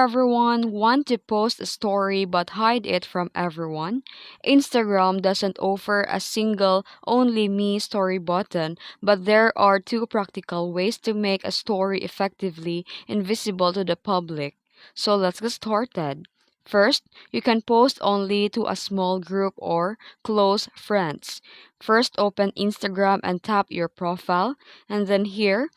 everyone want to post a story but hide it from everyone? Instagram doesn't offer a single only me story button, but there are two practical ways to make a story effectively invisible to the public. So let's get started. First, you can post only to a small group or close friends. First, open Instagram and tap your profile, and then here,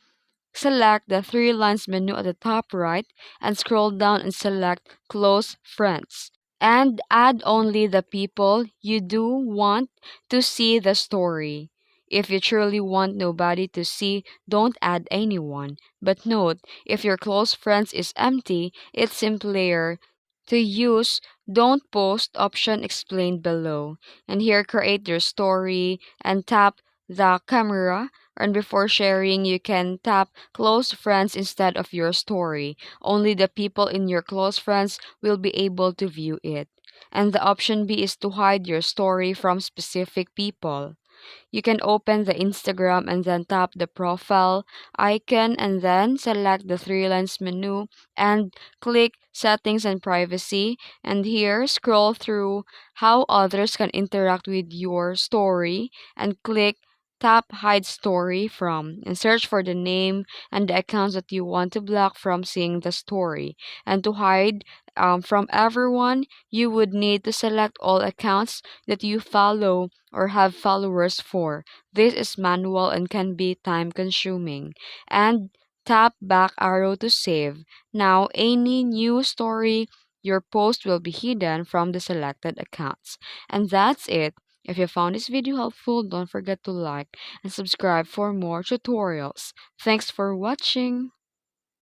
select the three lines menu at the top right and scroll down and select Close Friends. And add only the people you do want to see the story. If you truly want nobody to see, don't add anyone. But note, if your close friends is empty, it's simpler to use don't post option explained below. And here create your story and tap the camera, and before sharing you can tap close friends instead of your story. Only the people in your close friends will be able to view it. And the option B is to hide your story from specific people. You can open the Instagram and then tap the profile icon and then select the three lines menu and click settings and privacy, and here scroll through how others can interact with your story and click tap hide story from and search for the name and the accounts that you want to block from seeing the story. And to hide from everyone, you would need to select all accounts that you follow or have followers for. This is manual and can be time consuming. And tap back arrow to save. Now, any new story, your post will be hidden from the selected accounts. And that's it. If you found this video helpful, don't forget to like and subscribe for more tutorials. Thanks for watching.